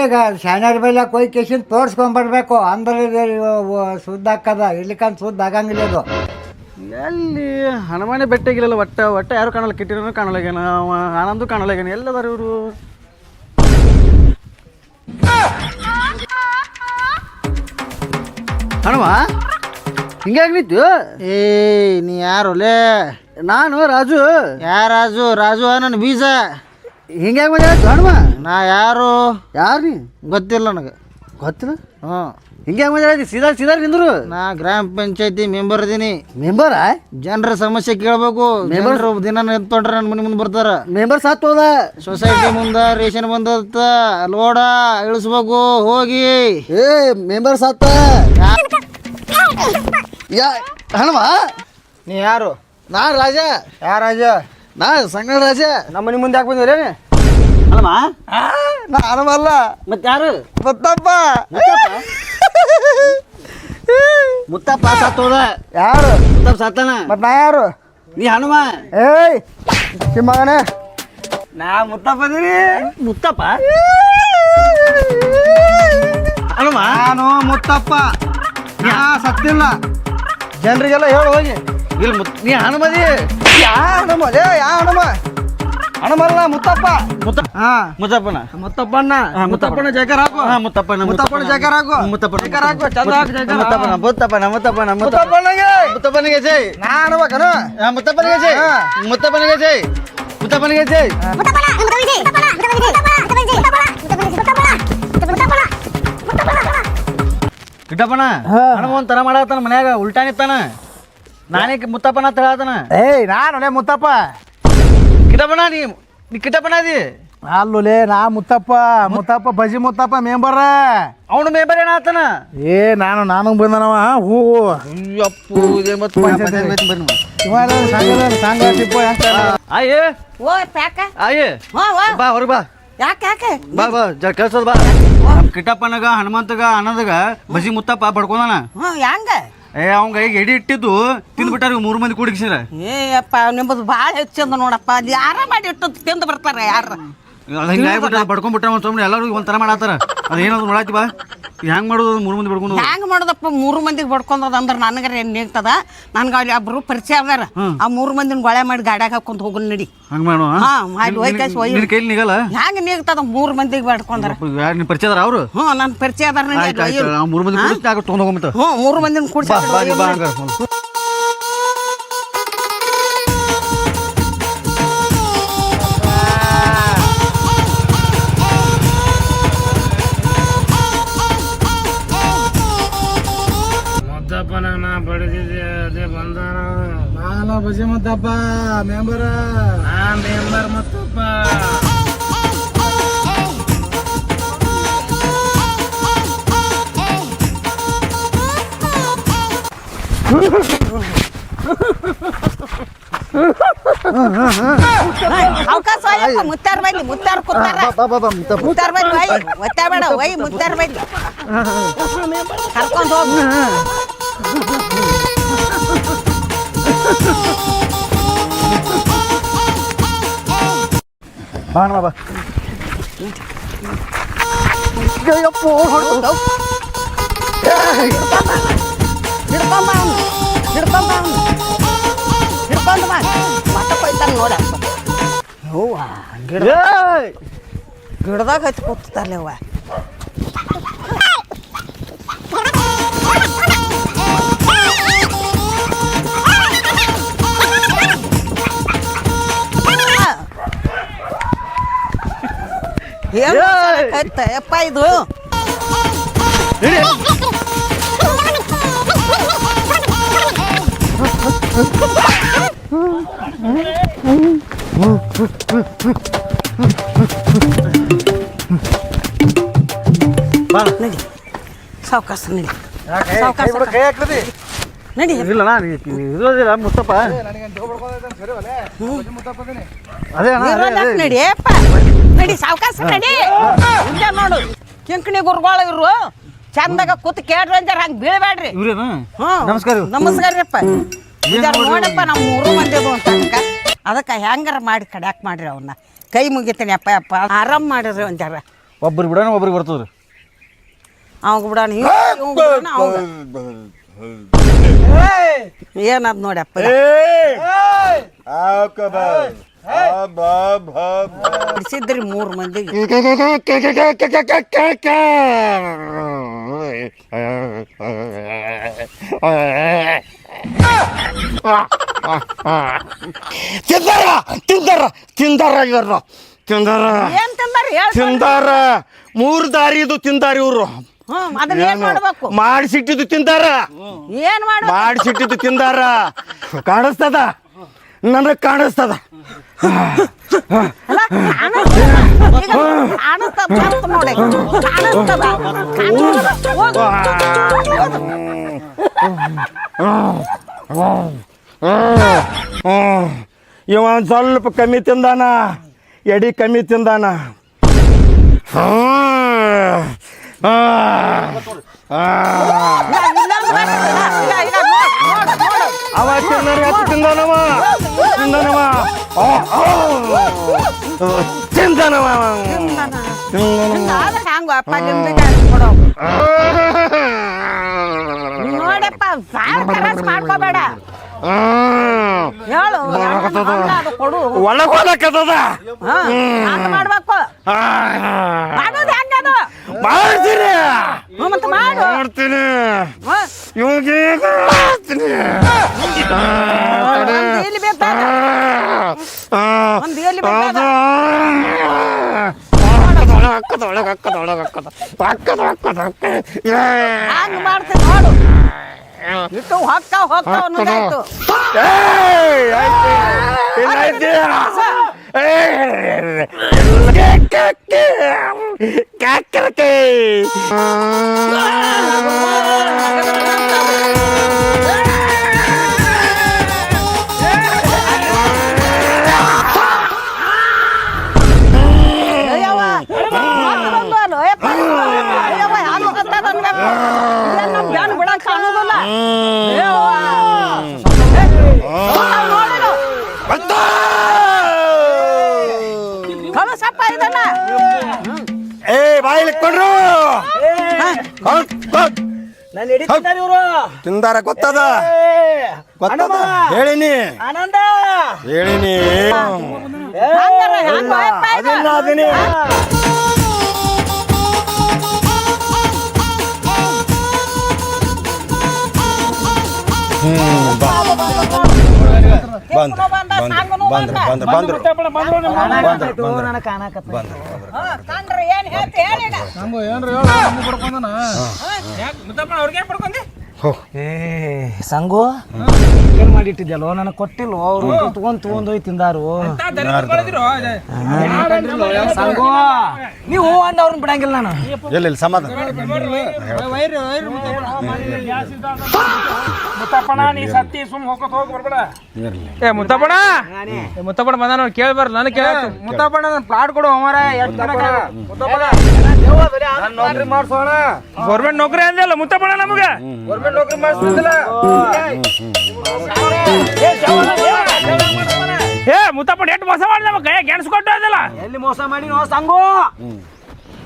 ಈಗ ಶಾನ್ಯಾರ ಬೈಲಕ್ಕೆ ಹೋಗಿ ಕೇಸಿನ ತೋರಿಸ್ಕೊಂಬರ್ಬೇಕು ಅಂದ್ರೆ ಶುದ್ಧ ಹಾಕದ ಇರ್ಲಿಕ್ಕಂತ ಶುದ್ಧ ಆಗಂಗಿಲ್ಲ ಅದು. ಎಲ್ಲಿ ಹನುಮಾನೆ ಬೆಟ್ಟಾಗಿಲ್ಲ ಒಟ್ಟ ಒಟ್ಟ ಯಾರು ಕಾಣಲ್ಲ, ಕಿಟ್ಟಿನೂ ಕಾಣಲಾಗ್ಯಾನ, ಆನಂದು ಕಾಣಲಾಗ್ಯಾನ, ಎಲ್ಲದಾರ ಇವರು? ಹನುಮ ಹಿಂಗಾಗಿ ನಿಂತು? ಏ ನೀ ಯಾರು ಲೇ? ನಾನು ರಾಜು. ರಾಜು? ರಾಜು ನನ್ನ ಬೀಜ. ಹಿಂಗಾಗಿ ಬಂದ ಹನುಮ? ನಾ ಯಾರು? ಯಾರು ನೀ? ಗೊತ್ತಿಲ್ಲ ನನಗೆ. ಗೊತ್ತಿಲ್ಲ? ಹ್ಞೂ. ಹಿಂಗೆ ಬಂದ ಸೀದಾ ಸೀದಾ ನಿಂದ್ರು? ನಾ ಗ್ರಾಮ ಪಂಚಾಯತಿ ಮೆಂಬರ್ ಇದೀನಿ. ಮೆಂಬರಾ? ಜನರ ಸಮಸ್ಯೆ ಕೇಳಬೇಕು. ಮೆಂಬರ್ ದಿನ ನಿಂತ್ಕೊಂಡ್ರೆ ನನ್ನ ಮನೆ ಮುಂದೆ ಬರ್ತಾರ. ಮೆಂಬರ್ ಸಾತ್ ಹೋದ. ಸೊಸೈಟಿ ಮುಂದೆ ರೇಷನ್ ಬಂದತ್ತ, ಲೋಡ ಇಳಿಸ್ಬೇಕು ಹೋಗಿ. ಏ ಮೆಂಬರ್ ಸಾತ ಯಾ ಹನುಮ? ನೀ ಯಾರು? ನಾ ರಾಜ. ರಾಜ? ನಾ ಸಂಗಡ ರಾಜ. ನಮ್ಮ ಮನೆ ಮುಂದೆ ಯಾಕೆ ಬಂದಿರೇನೆ? ಹನುಮ? ನಾ ಹನುಮ ಅಲ್ಲ. ಮತ್ತೆ ಯಾರು? ಮುತ್ತಪ್ಪ. ಮುತ್ತಪ್ಪ ಸಾತೋದ. ಯಾರು? ಮುತ್ತಪ್ಪ ಸಾತಾನ. ಮತ್ ನಾ ಯಾರು? ನೀ ಹನುಮ? ಏಯ್ ಮಗನೇ, ನಾ ಮುತ್ತಪ್ಪ ಅದೀನಿ. ಮುತ್ತಪ್ಪ? ಹನುಮ? ನಾನು ಮುತ್ತಪ್ಪ. ನಾ ಸತ್ತಿಲ್ಲ. ಜನರಿಗೆಲ್ಲ ಹೇಳು ಹೋಗಿ. ಇಲ್ಲಿ ನೀ ಹನುಮದಿ? ಯಾ ಹನುಮ ಲೇ? ಯಾ ಹನುಮ? ಹನುಮಲ್ಲ, ಮುತ್ತಪ್ಪ. ಮುತ್ತಪ್ಪನ? ಮುತ್ತಪ್ಪಣ್ಣ. ಮುತ್ತಪ್ಪಣ್ಣ ಜೈಕಾರ ಹಾಕು. ಮುತ್ತಪ್ಪನ ಮುತ್ತಪ್ಪಣ್ಣ ಜೈಕಾರ ಹಾಕು. ಮುತ್ತಪ್ಪನ ಜೈಕಾರ ಹಾಕು. ಚಂದ ಹಾಕು ಜೈಕಾರ. ಮುತ್ತಪ್ಪನ ಮುತ್ತಪ್ಪನ ಮುತ್ತಪ್ಪನ ಮುತ್ತಪ್ಪನಿಗೆ. ಮುತ್ತಪ್ಪನಿಗೆ ಜೈ. ನಾ ಹನುಮಕನು? ಮುತ್ತಪ್ಪನಿಗೆ ಜೈ. ಮುತ್ತಪ್ಪನಿಗೆ ಜೈ. ಮುತ್ತಪ್ಪನಿಗೆ ಜೈ. ಕಿಟ್ಟಪ್ಪನ ಹನುಮ ಒಂಥರ ಮಾಡತ್ತಾನ ಮನ್ಯಾಗ ಉಲ್ಟಾ ನಿತ್ತಾನ. ನಾನೇ ಮುತ್ತಪ್ಪನ ಅಂತ ಹೇಳತ್ತಾನ. ಏಯ್ ನಾನು ಮುತ್ತಪ್ಪ. ಕಿಟ್ಟಪ್ಪನ ನೀ ಕಿಟ್ಟಪ್ಪನ ಅದಿ? ಅಲ್ಲೋಲೇ ನಾ ಮುತ್ತಪ್ಪ. ಮುತ್ತಪ್ಪ ಬಜಿ ಮುತ್ತಪ್ಪ ಮೆಂಬರ್. ಅವನು ಮೆಂಬರ್ ಏನಾಗ್ತಾನ? ನಾನು ಬಂದನವ. ಹೂ ಅಪ್ಪು ಆಯೇ ಓ ಪ್ಯಾಕ ಆಯೇ ಬಾ ಹೊರ ಬಾ. ಯಾಕೆ ಬಾ ಬಾ ಜರ ಕೆಲ್ಸದ ಬಾ. ಕಿಟ್ಟಪ್ಪನಗ ಹನುಮಂತಗ ಆನಂದಗ ಬಜಿ ಮುತ್ತಪ್ಪ ಬಡ್ಕೊಂಡಾನ. ಹೆಂಗ? ಅವಂಗ ಈಗ ಎಡಿ ಇಟ್ಟಿದ್ದು ತಿಂದ್ಬಿಟ್ಟಾರ 3 ಮಂದಿ ಕೂಡಿಸಿರ. ಅಪ್ಪ ನಿಮ್ಮದು ಭಾಳ ಹೆಚ್ಚಂದ ನೋಡಪ್ಪ. ಅದು ಯಾರ ಮಾಡಿ ಇಟ್ಟು ತಿಂದು ಬರ್ತಾರ ಯಾರ? ಹಿಂಗಾಗ್ಬಿಟ್ಟ ಬಡ್ಕೊಂಡ್ಬಿಟ್ಟ ಸುಮ್ಮನೆ ಎಲ್ಲರೂ ಒಂಥರ ಮಾಡತ್ತಾರ. ಅದೇನಾದ್ರು ನೋಡಾತಿ ಬಾ. ಹೆಂಗ್ ಮಾಡೋದು 3 ಮಂದಿ ಬಡ್ಕೊಂಡು? ಹೆಂಗ್ ಮಾಡೋದಪ್ಪ 3 ಮಂದಿಗೆ ಬಡ್ಕೊಂಡದ ಅಂದ್ರೆ ನನಗರ ಏನ್ ನೀಗ್ತದ? ನನ್ಗೆ ಅಲ್ಲಿ ಒಬ್ರು ಪರಿಚಯ ಅದಾರ. ಆ 3 ಮಂದಿನ ಗೊಳೆ ಮಾಡಿ ಗಾಡ್ಯಾಗ ಹಾಕೊಂಡ್ ಹೋಗೋನ್ ನಡಿ. ಹಂಗ ಮಾಡು. ಮಾಡಿ ಒಯ್ಕಾಯ್ಸಿ ಒಯ್ಯಿ. ನಿನ್ ಕೈಲಿ ನಿಗಲ್ಲ? ಹೆಂಗ್ ನೀಗ್ತದ 3 ಮಂದಿಗೆ ಬಡ್ಕೊಂಡ್ರ? ನಿನ್ ಪರಿಚಯ ಅದಾರ ಅವ್ರು? ನನ್ ಪರಿಚಯ ಅದಾರ. 3 ಮಂದಿ ಕೂಡಿಸಿ ತಗೊಂಡ್ ಹೋಗಂತ. 3 ಮಂದಿನ ಕೂಡಿಸಿ ಬಡಿದಿದ್ದೆ ಅದೇ ಬಂದಾನ. ನಾನು ಬಜಿ ಮುತ್ತಪ್ಪ ಮೆಂಬರ್. ಮೆಂಬರ್ ಮುತ್ತಪ್ಪ. ಅವಕಾಶ ಮುತ್ತಾರ ಬೈಲಿ. ಮುತ್ತಾರ ಕೂತಾರ. ಮುತ್ತಾರ ಬೈಲಿ ಒಯ್ ಒತ್ತಾಬೇಡ. ಒಯ್ ಮುತ್ತಾರ ಬೈಲಿ ಕರ್ಕೊಂಡು ಹೋಗಿ. ಬಾ ಬಾ. ಹಿಡ್ಕೊಂಬ ಅವನು. ಹಿಡ್ಕೊಂಬ ಅವನು. ಹಿಡ್ಕೊಂಡು ಬಾ. ಮಟ್ಟ ಕೊಯ್ತಾನ ನೋಡ. ಹೂವ ಗಿಡದಾಗ ಹಚ್ಚಿ ಕೂತಾರಲ್ಲ ಅವ್ವ. ಯಪ್ಪ ಇದು ನಡಿ ಸಾವಕಾಶ ನಡಿ. ನಡಿ ಇಲ್ಲ ಇರೋದಿಲ್ಲ ಮುತ್ತಪ್ಪ. ಅದೇ ನಡಿ ಅಪ್ಪ ನಡಿ ಸಾವಕಾಶ ನಡಿ. ಮುಂದೆ ನೋಡು ಕಿಂಕಣಿ ಗುರುಗಳು ಇರು ಚಂದಾಗ ಕೂತ್ ಕೇಳ್ರಿ ಅಂತಾರ. ಹಂಗೆ ಬೀಳ್ಬೇಡ್ರಿ. ನಮಸ್ಕಾರ. ನಮಸ್ಕಾರಪ್ಪ. ನೋಡಪ್ಪ ನಾವು 3 ಮಂದಿ ಅಂತ ಅದಕ್ಕೆ ಹೆಂಗಾರ ಮಾಡಿ ಕಡ್ಯಾಕ್ ಮಾಡ್ರಿ ಅವನ್ನ. ಕೈ ಮುಗಿತೀನಿ ಅಪ್ಪ ಆರಾಮ್ ಮಾಡಿರಿ ಒಂದಾರ. ಒಬ್ರು ಬಿಡೋಣ ಒಬ್ರಿಗೆ ಬರ್ತದ್ರಿ ಅವಾಗ ಬಿಡೋಣ ಏನದ್ ನೋಡ್ಯಪ್ಪ ಬಿಡಿಸಿದ್ರಿ 3 ಮಂದಿಗೆ ತಿಂದಾರ ಇವರು ಏನ್ ತಿಂದಾರ ಹೇಳ್ ತಿಂದಾರ 3 ದಾರಿದು ತಿಂದಾರ ಇವರು ಅದನ್ನ ಏನ್ ಮಾಡ್ಬೇಕು ಮಾಡಿಸಿಟ್ಟಿದ್ದು ತಿಂದಾರ ಏನ್ ಮಾಡ್ಬೇಕು ಮಾಡಿಸಿಟ್ಟಿದ್ದು ತಿಂದಾರ ಕಾಣಿಸ್ತದ ನನಗೆ ಕಾಣಿಸ್ತದ ಇವ ಒಂದು ಸ್ವಲ್ಪ ಕಮ್ಮಿ ತಿಂದಾನ ಎಡಿ ಕಮ್ಮಿ ತಿಂದಾನ ಅವ ತಿಂದಾನವ ನೋಡಪ್ಪ ಮಾಡ್ಕೋಬೇಡ ಹೇಳು ಕೊಡು ಒಳಗೋಲಕ್ಕದ ಮಾಡ್ಬೇಕು ಮಾಡೋದು ಹೆಂಗದು ಮಾಡ್ತೀನಿ ಮತ್ತೆ ಮಾಡು ಮಾಡ್ತೀನಿ ಇವಾಗ ಮಾಡ್ತೀನಿ ಎಲ್ಲಿ ಬೇಕಾದ ಒಂದು ಎಲ್ಲಿ ಬೇಕಾದ ಹಂಗ ಮಾಡ್ತೀನಿ ನೋಡು ಇಟ್ಟು ಹೊಕ್ಕ ಅನ್ನೋದಾಯ್ತು ತಿಂದಾರ ಗೊತ್ತದ ಗೊತ್ತದ ಹೇಳಿನಿ ಹೇಳಿನಿ ಅದನ್ನ ಅದೀನಿ ಸಂಗು ಏನ್ ಮಾಡಿಟ್ಟಿದ್ಯಲ್ಲೋ ನನಗೆ ಕೊಟ್ಟಿಲ್ವೋ ಅವ್ರು ತಗೊಂಡ್ ಹೋಗಿ ತಿಂದಾರು ಸಂಗು ನೀವು ಅಂದ ಅವ್ರನ್ನ ಬಿಡಂಗಿಲ್ಲ ನಾನು ಎಲ್ಲಿ ಸಮಾಧಾನ ಮುತ್ತಪ್ಪಣ ನೀ ಸತ್ತಿ ಸುಮ್ ಹೋಗೋತ್ ಹೋಗಿ ಬರ್ಬೇಡ ಏ ಮುತ್ತಪ್ಪಣ ಬಂದ ನೋಡಿ ಕೇಳ್ಬಾರ ನನಗೆ ಕೇಳ ಮುತ್ತಪ್ಪಣ ನನ್ನ ಪ್ಲಾಟ್ ಕೊಡು ಅಮರ ನೌಕರಿ ಮಾಡ್ಸೋಣ ಗೌರ್ಮೆಂಟ್ ನೌಕರಿ ಅಂದಿಲ್ಲ ಮುತ್ತಪ್ಪಣ ನಮಗೆ ಗೌರ್ಮೆಂಟ್ ನೌಕರಿ ಮಾಡ್ಸೋದಿಲ್ಲ ಏ ಮುತ್ತಪ್ಪಣ ಎಷ್ಟು ಮೋಸ ಮಾಡಿ ನಮ್ಮ ಕೈ ಗೆಣಸ್ ಕೊಟ್ಟು ಅದಲ್ಲ ಎಲ್ಲಿ ಮೋಸ ಮಾಡಿ ನೋ ಸಂಗು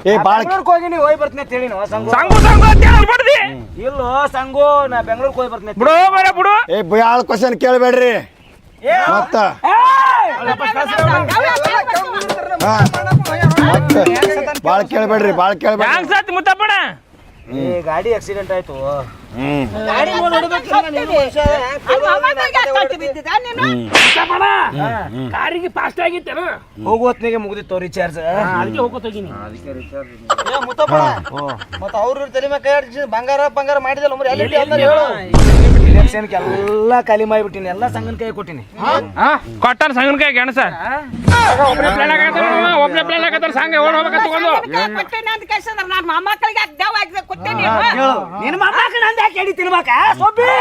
ಬೆಂಗಳೂರಿಗೆ ಹೋಗಿ ಹೋಗಿ ಬರ್ತೀನಿ ಅಂತ ಹೇಳಿ ನೋ ಸಂಗು ಸಂಗು ಅಂತ ಹೇಳ್ಬಾರ್ದಿ ಇಲ್ಲೋ ಸಂಗು ನಾ ಬೆಂಗಳೂರಿಗೆ ಹೋಗಿ ಬರ್ತೀನಿ ಬಿಡು ಮರ ಬಿಡು ಭಾಳ ಕ್ವಶನ್ ಕೇಳಬೇಡ್ರಿ ಮತ್ತ ಭಾಳ ಕೇಳಬೇಡ್ರಿ ಭಾಳ ಕೇಳಬೇಡ್ರಿ ಹ್ಯಾಂಗ್ ಸತ್ ಮುತ್ತಪ್ಪಣ ಗಾಡಿ ಆಕ್ಸಿಡೆಂಟ್ ಆಯ್ತು ಕಾರಿಗೆ ಫಾಸ್ಟ್ ಆಗಿತ್ತೇನು ಹೋಗುವತ್ನಿಗೆ ಮುಗಿದಿತ್ತು ರಿಚಾರ್ಜ್ ಅದಕ್ಕೆ ಹೋಗೋತ್ ಹೋಗಿನಿ ಮತ್ತ ಅವ್ರ ತಲೆ ಮೇಲೆ ಕೈ ಆಡಿಸಿ ಬಂಗಾರ ಮಾಡಿದಲ್ಲ ಇಲೆಕ್ಷನ್ಗೆ ಎಲ್ಲ ಖಾಲಿ ಮಾಡಿಬಿಟ್ಟಿನಿ ಎಲ್ಲ ಸಂಗನ ಕೈ ಕೊಟ್ಟಿನಿ ಕೊಟ್ಟಾರ ಸಂಗನಕಾಯಿ ಗೆಣಸ ಒಬ್ಬನೇ ಪ್ಲಾನ್ ಆಗತ್ತಾರ ಸಂಘ ಓಡ್ ಹೋಗ್ಬೇಕ ತಗೊಂಡು ನನ್ನ ಮೊಮ್ಮಕ್ಕಳಿಗೆ ದೇವ ಕೊಟ್ಟೇನಿ ನಿನ್ನ ಮೊಮ್ಮಕ್ಕಳು ನಂದು ಯಾಕೆ ಎಡಿ ತಿನ್ಬೇಕ ಸೊಬ್ಬಿ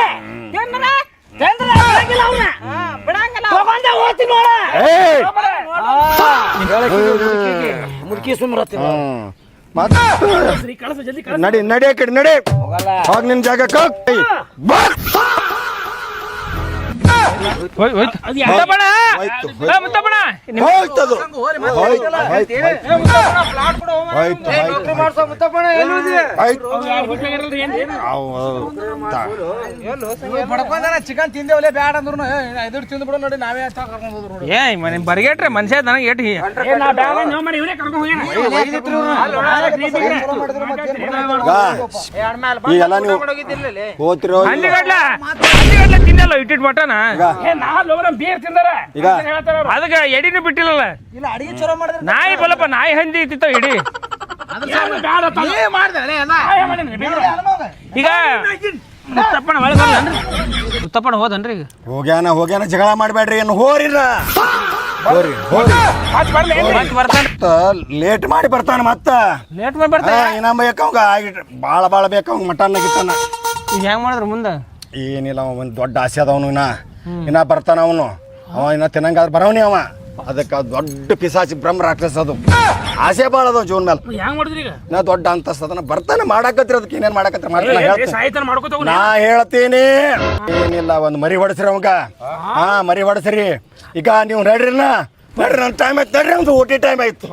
ಮುದುಕಿ ಸುಮ್ರತ್ತಿ ನಡಿ ನಡಿ ಆ ಕಡೆ ನಡಿ ಹೋಗ್ ನಿನ್ ಜಾಗಕ್ಕೆ ಮುತ್ತಪ್ಪಣ ಮುತ್ತಪ್ಪಣ ಹೋಯ್ತದು ಚಿಕನ್ ತಿಂದೇವಲ್ಲ ಬ್ಯಾಡ ಅಂದ್ರು ಎದುರು ತಿಂದು ಬಿಡು ನೋಡಿ ನಾವೇ ಕರ್ಕೊಂಡು ಹೋದ್ರು ನೋಡಿ ಏ ಮನೆ ಬರಿಗೇಟ್ರೆ ಮನುಷ್ಯ ನನಗೆ ಏಟ್ ಈಗೆಲ್ಲ ನೀವು ಹೋಗ್ತಿರೋ ಹಂದಿಗಡ್ಲ ತಿನ್ನಲ್ಲ ಇಟ್ಟಿಟ್ ಮಟನ ಈಗ ಅದಕ್ಕೆ ಎಡಿನೂ ಬಿಟ್ಟಿಲ್ಲಲ್ಲ ಇಲ್ಲ ಅಡಿಗೆ ಚಲೋ ಮಾಡಿದ್ರೆ ನಾಯಿ ಬಲಪ್ಪ ನಾಯಿ ಹಂದಿ ಇತ್ತಿತ್ತ ಇಡಿ ಈಗ ಮುತ್ತಪ್ಪಣ ಒಳಗೆ ಬಂದನ್ರಿ ಮುತ್ತಪ್ಪಣ ಹೋದನ್ರಿ ಈಗ ಹೋಗ್ಯಾನ ಜಗಳ ಮಾಡಬೇಡ್ರಿ ಏನು ಹೋರಿರ ಹೋರಿ ಮತ್ತ್ ಬರ್ತಾನ ಲೇಟ್ ಮಾಡಿ ಬರ್ತಾನ ಮತ್ತ ಲೇಟ್ ಮಾಡಿ ಬರ್ತಾನ ಇನ್ನ ಬೇಕವಂಗ ಭಾಳ ಬೇಕವಂಗ ಮಟನ್ ಗಿಟ್ಟನ ಈಗ ಹೆಂಗ್ ಮಾಡಿದ್ರು ಮುಂದೆ ಏನಿಲ್ಲ ಅವ ಒಂದು ದೊಡ್ಡ ಆಸೆ ಅದವನು ಇನ್ನ ಬರ್ತಾನ ಅವನು ಅವ ಇನ್ನ ತಿನ್ನಂಗಾದ್ರೆ ಬರವನಿ ಅವ ಅದಕ್ಕೆ ದೊಡ್ಡ ಪಿಸಾಚಿ ಬ್ರಹ್ಮ ರಾಕ್ಷಸ ಅದು ಆಸೆ ಭಾಳ ಅದಾವ ಜೀವನ ಮೇಲೆ ಹೆಂಗ್ ಮಾಡಿದ್ರಿ ಈಗ ನಾ ದೊಡ್ಡ ಅಂತಸ್ತ ಅದನ್ನ ಬರ್ತಾನೆ ಮಾಡಾಕತ್ರಿ ಅದಕ್ಕೆ ಏನೇನ್ ಮಾಡಾಕತ್ರಿ ಮಾಡ್ತಾನೆ ಹೇಳ್ತೀನಿ ಸಾಯ್ತಾನ ಮಾಡ್ಕೋತ ನಾ ಹೇಳ್ತೀನಿ ಏನಿಲ್ಲ ಒಂದು ಮರಿ ಹೊಡಸ್ರಿ ಅವಂಗ ಮರಿ ಹೊಡಸ್ರಿ ಈಗ ನೀವು ನಡ್ರಿ ನನ್ನ ಟೈಮ್ ಆಯ್ತು ನಡ್ರಿ ಒಂದು ಊಟಿ ಟೈಮ್ ಆಯ್ತು